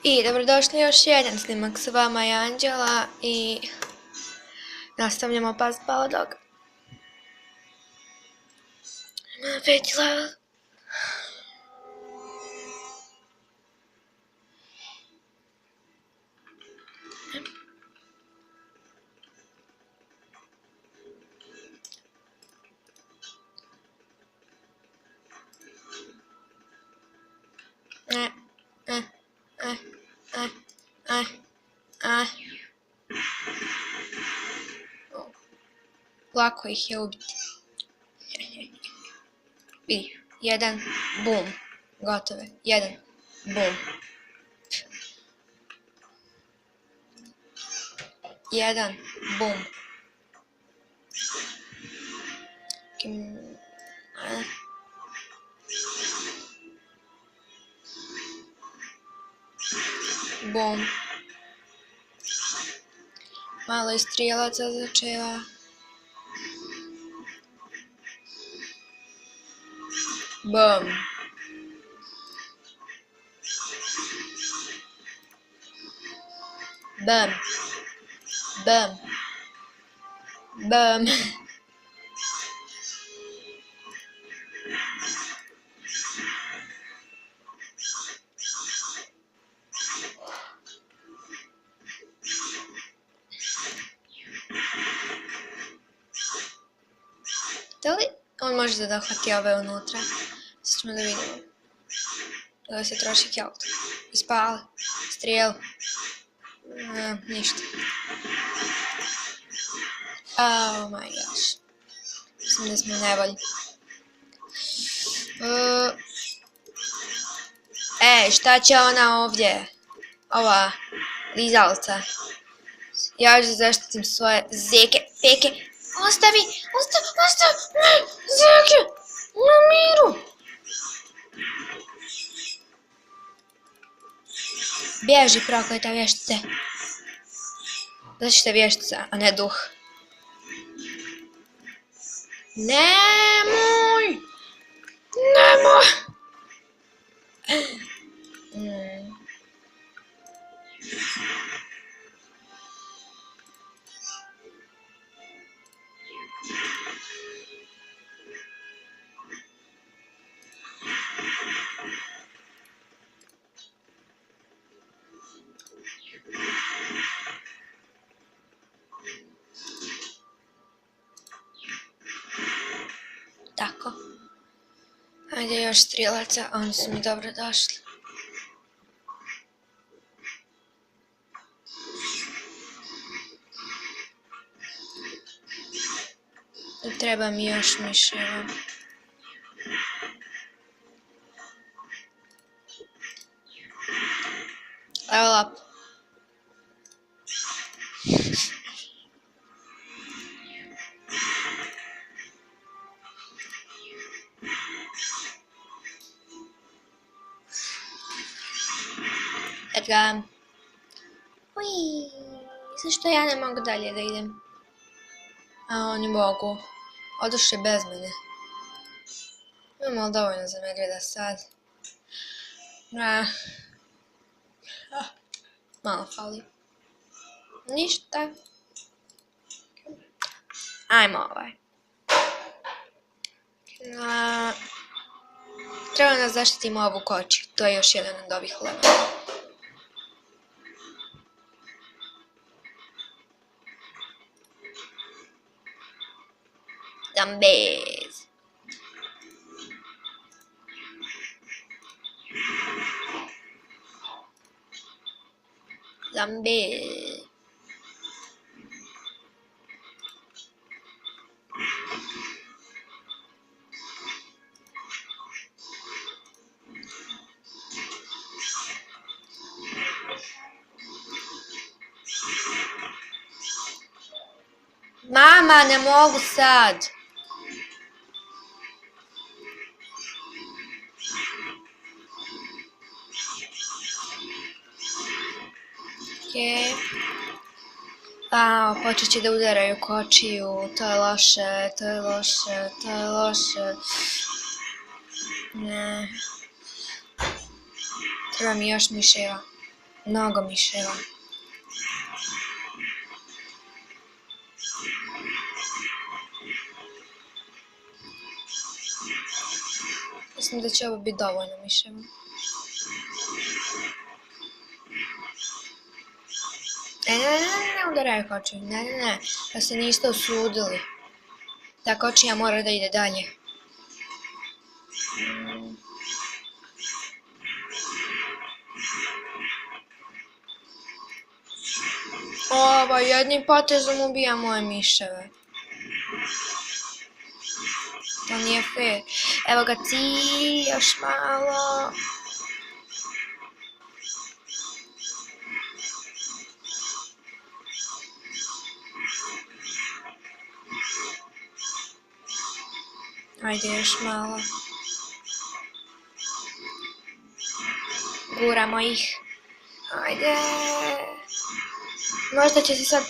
I dobrodošli još jedan snimak s vama je Anđela i nastavljamo Puzzle Dog. Već level. Lako ih je ubiti. I jedan, bum, gotove, jedan, bum. Jedan, bum. Bum. Malo iz strijelaca začeva. Bum. Bum. Bum. Bum. Da li on može da dohvati ove unutra? Sad ćemo da vidimo. Da li se troši kjelt? Ispali. Strijel. Ništa. Oh my gosh. Mislim da smo nevolji. Šta će ona ovdje? Ova lizalca. Ja ću zaštitim svoje zeke, peke. Ostavi! Zeke! Na miru! Bježi, prokleta vještice. Zašto je vještica, a ne duh? Nemoj! Tako. Ajde još strijelaca, oni su mi dobro došli. Treba mi još miševa. Level up. Edga. Uiii, zašto ja ne mogu dalje da idem? A oni mogu. Oduše bez mene. Imamo li dovoljno za medvjeda sad? Malo fali. Ništa. Ajmo ovaj. Treba da zaštitimo ovu kočiju. To je još jedan od ovih levela. Zombies. Zombie. Mama, ne mogu sad. Počet će da udaraju kočiju, to je loše. Ne. Treba mi još miševa. Mnogo miševa. Mislim da će ovo biti dovoljno miševa. Ne udaraj kočiju, ne, da se niste osudili. Ta kočija mora da ide dalje. Ovo, jednim potezom ubija moje miševe. To nije fair. Evo ga cilj, još malo. Ajde, još malo. Guramo ih. Ajde. Možda će se sad